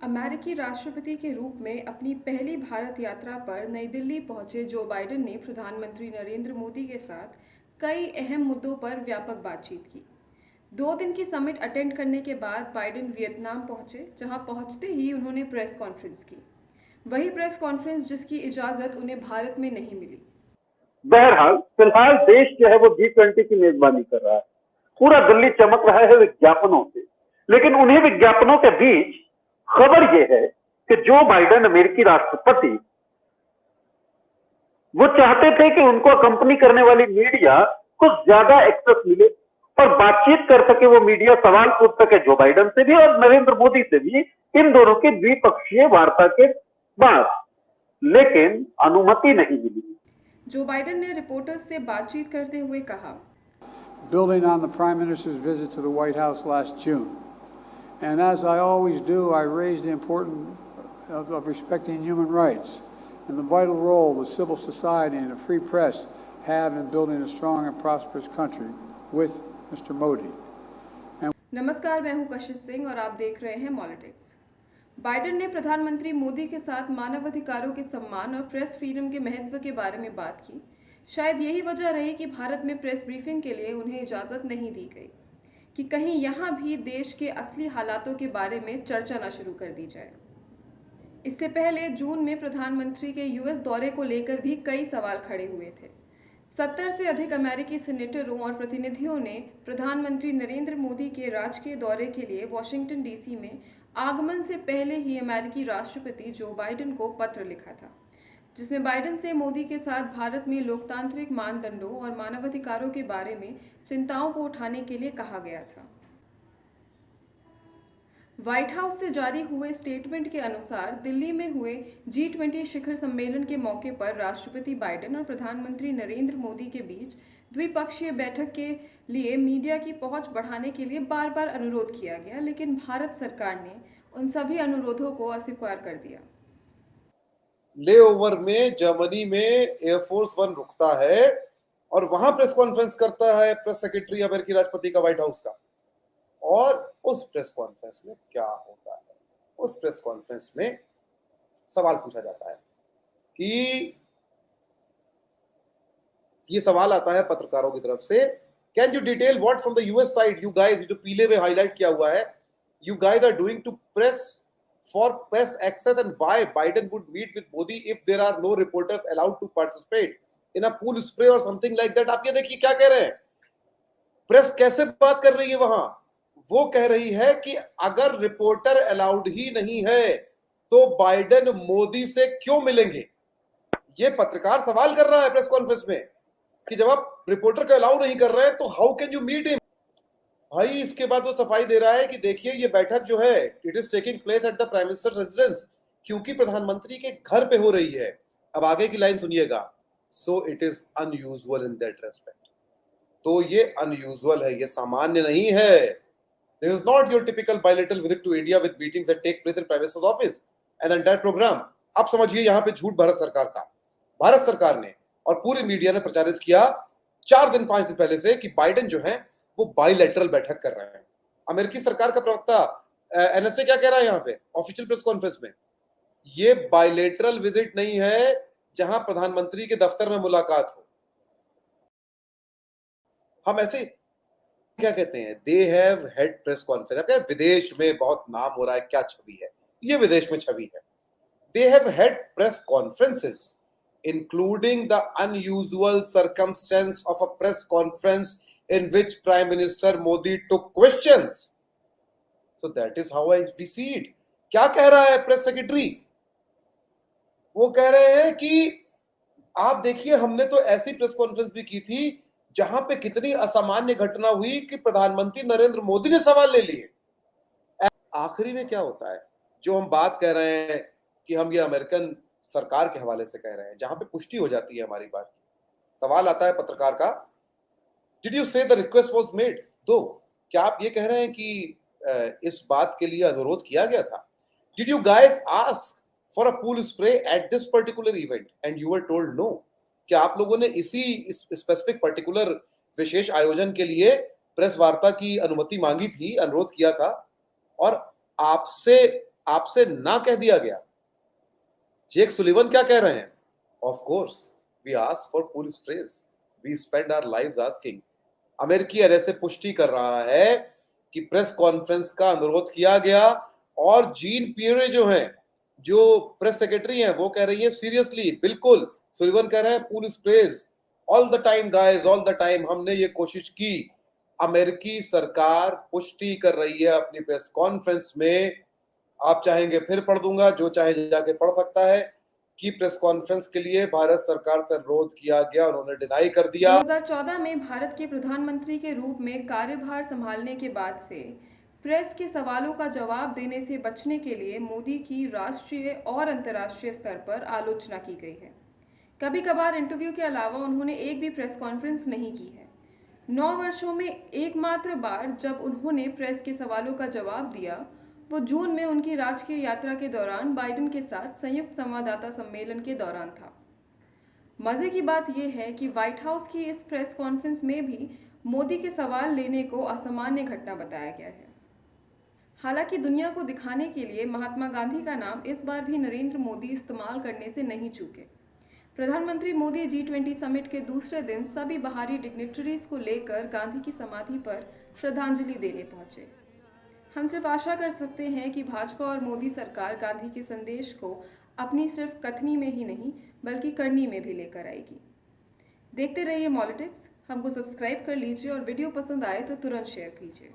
अमेरिकी राष्ट्रपति के रूप में अपनी पहली भारत यात्रा पर नई दिल्ली पहुंचे जो बाइडेन ने प्रधानमंत्री नरेंद्र मोदी के साथ कई अहम मुद्दों पर व्यापक बातचीत की। 2 दिन की समिट अटेंड करने के बाद बाइडेन वियतनाम पहुंचे, जहां पहुंचते ही उन्होंने प्रेस कॉन्फ्रेंस की। वही प्रेस कॉन्फ्रेंस जिसकी इजाजत उन्हें भारत में नहीं मिली। बहरहाल फिलहाल देश जो है वो G20 की मेजबानी कर रहा है। पूरा दिल्ली चमक रहा है विज्ञापनों से, लेकिन उन्हीं विज्ञापनों के बीच खबर यह है कि जो बाइडेन अमेरिकी राष्ट्रपति वो चाहते थे कि उनको अकंपनी करने वाली मीडिया को ज्यादा एक्सेस मिले और बातचीत कर सके, वो मीडिया सवाल पूछ सके जो बाइडेन से भी और नरेंद्र मोदी से भी, इन दोनों की द्विपक्षीय वार्ता के बाद, लेकिन अनुमति नहीं मिली। जो बाइडेन ने रिपोर्टर्स से बातचीत करते हुए कहा, Building on the Prime Minister's visit to the White House last June. And as I always do, I raised the importance of respecting human rights and the vital role that civil society and a free press have in building a strong and prosperous country with Mr. Modi. नमस्कार, मैं हूं कशिश सिंह और आप देख रहे हैं Molitics. Biden ने प्रधानमंत्री मोदी के साथ मानवाधिकारों के सम्मान और प्रेस फ्रीडम के महत्व के बारे में बात की। शायद यही वजह रही कि भारत में प्रेस ब्रीफिंग के लिए उन्हें इजाज़त नहीं दी गई कि कहीं यहाँ भी देश के असली हालातों के बारे में चर्चा न शुरू कर दी जाए। इससे पहले जून में प्रधानमंत्री के यूएस दौरे को लेकर भी कई सवाल खड़े हुए थे। 70 से अधिक अमेरिकी सीनेटरों और प्रतिनिधियों ने प्रधानमंत्री नरेंद्र मोदी के राजकीय दौरे के लिए वॉशिंगटन डीसी में आगमन से पहले ही अमेरिकी राष्ट्रपति जो बाइडेन को पत्र लिखा था, जिसमें बाइडेन से मोदी के साथ भारत में लोकतांत्रिक मानदंडों और मानवाधिकारों के बारे में चिंताओं को उठाने के लिए कहा गया था। व्हाइट हाउस से जारी हुए स्टेटमेंट के अनुसार दिल्ली में हुए G20 शिखर सम्मेलन के मौके पर राष्ट्रपति बाइडेन और प्रधानमंत्री नरेंद्र मोदी के बीच द्विपक्षीय बैठक के लिए मीडिया की पहुंच बढ़ाने के लिए बार बार अनुरोध किया गया, लेकिन भारत सरकार ने उन सभी अनुरोधों को अस्वीकार कर दिया। लेओवर में जर्मनी में एयरफोर्स 1 रुकता है और वहां प्रेस कॉन्फ्रेंस करता है प्रेस सेक्रेटरी अमेरिकी राष्ट्रपति का व्हाइट हाउस का। और उस प्रेस कॉन्फ्रेंस में क्या होता है? उस प्रेस कॉन्फ्रेंस में सवाल पूछा जाता है कि ये सवाल आता है पत्रकारों की तरफ से, can you detail what from the US side you guys, जो पीले में हाईलाइट किया हुआ है, you guys are doing to press for press access and why Biden would meet with Modi if there are no reporters allowed to participate in a pool spray or something like that। आप ये देखिए क्या कह रहे हैं, press कैसे बात कर रही है वहां। वो कह रही है कि अगर रिपोर्टर अलाउड ही नहीं है तो बाइडेन मोदी से क्यों मिलेंगे। ये पत्रकार सवाल कर रहा है प्रेस कॉन्फ्रेंस में कि जब आप रिपोर्टर को अलाउ नहीं कर रहे हैं तो how can you meet him. भाई इसके बाद वो सफाई दे रहा है कि देखिए ये बैठक जो है it is taking place at the prime minister residence, क्योंकि प्रधानमंत्री के घर पे हो रही है। अब आगे की लाइन सुनिएगा, so it is unusual in that respect. तो ये अनयूजुअल है, ये सामान्य नहीं है। This is not your typical bilateral visit to India with meetings that take place in prime minister's office and entire programme. आप समझिए यहाँ पे झूठ भारत सरकार का। भारत सरकार ने और पूरी मीडिया ने प्रचारित किया 4 दिन 5 दिन पहले से कि बाइडेन जो है वो बायलैटरल बैठक कर रहे हैं। अमेरिकी सरकार का प्रवक्ता एनएसए क्या कह रहा है यहाँ पे ऑफिशियल प्रेस कॉन्फ्रेंस में, ये बायलैटरल विजिट नहीं है जहां प्रधानमंत्री के दफ्तर में मुलाकात हो। हम ऐसे क्या कहते हैं, they have head press conference. विदेश में बहुत नाम हो रहा है, क्या छवि है, ये विदेश में छवि है। They have head press conferences including the unusual circumstance of a press conference in which Prime Minister Modi took questions. So that is how we see it. क्या कह रहा है प्रेस सेक्रेटरी? वो कह रहे हैं कि आप देखिए हमने तो ऐसी प्रेस कॉन्फ्रेंस भी की थी जहां पे कितनी असामान्य घटना हुई कि प्रधानमंत्री नरेंद्र मोदी ने सवाल ले लिए। आखिरी में क्या होता है, जो हम बात कह रहे हैं कि हम ये अमेरिकन सरकार के हवाले से कह रहे हैं, जहां पे पुष्टि हो जाती है हमारी बात की। सवाल आता है पत्रकार का, Did you say the request was made? दो, क्या आप ये कह रहे हैं कि इस बात के लिए अनुरोध किया गया था? Did you guys ask for a pool spray at this particular event and you were told no? क्या आप लोगों ने इसी स्पेसिफिक पर्टिकुलर विशेष आयोजन के लिए प्रेस वार्ता की अनुमति मांगी थी, अनुरोध किया था और आपसे आपसे ना कह दिया गया? जेक सुलिवन क्या कह रहे हैं? Of course we ask for police praise, we spend our lives asking. अमेरिकी एरए पुष्टि कर रहा है कि प्रेस कॉन्फ्रेंस का अनुरोध किया गया और जीन पियरे जो हैं, जो प्रेस सेक्रेटरी हैं, वो कह रही है सीरियसली, बिल्कुल। सुलिवन कह रहे हैं police praise all the time guys, all the time हमने ये कोशिश की। अमेरिकी सरकार पुष्टि कर रही है अपनी प्रेस कॉन्फ्रेंस में, आप चाहेंगे फिर पढ़ दूंगा, जो चाहे जाके पढ़ सकता है, कि प्रेस कॉन्फ्रेंस के लिए भारत सरकार से अनुरोध किया गया, उन्होंने डिनाई कर दिया। 2014 में भारत के प्रधानमंत्री के रूप में कार्यभार संभालने के बाद से प्रेस के सवालों का जवाब देने से बचने के लिए मोदी की राष्ट्रीय और अंतर्राष्ट्रीय स्तर पर आलोचना की गई है। कभी कभार इंटरव्यू के अलावा उन्होंने एक भी प्रेस कॉन्फ्रेंस नहीं की है। 9 वर्षों में एकमात्र बार जब उन्होंने प्रेस के सवालों का जवाब दिया वो जून में उनकी राजकीय यात्रा के दौरान बाइडेन के साथ संयुक्त संवाददाता सम्मेलन के दौरान था। मजे की बात यह है कि व्हाइट हाउस की इस प्रेस कॉन्फ्रेंस में भी मोदी के सवाल लेने को असामान्य घटना बताया गया है। हालांकि दुनिया को दिखाने के लिए महात्मा गांधी का नाम इस बार भी नरेंद्र मोदी इस्तेमाल करने से नहीं चूके। प्रधानमंत्री मोदी G20 समिट के दूसरे दिन सभी बाहरी डिग्नेटरीज को लेकर गांधी की समाधि पर श्रद्धांजलि देने पहुंचे। हम सिर्फ आशा कर सकते हैं कि भाजपा और मोदी सरकार गांधी के संदेश को अपनी सिर्फ कथनी में ही नहीं बल्कि करनी में भी लेकर आएगी। देखते रहिए मॉलिटिक्स, हमको सब्सक्राइब कर लीजिए और वीडियो पसंद आए तो तुरंत शेयर कीजिए।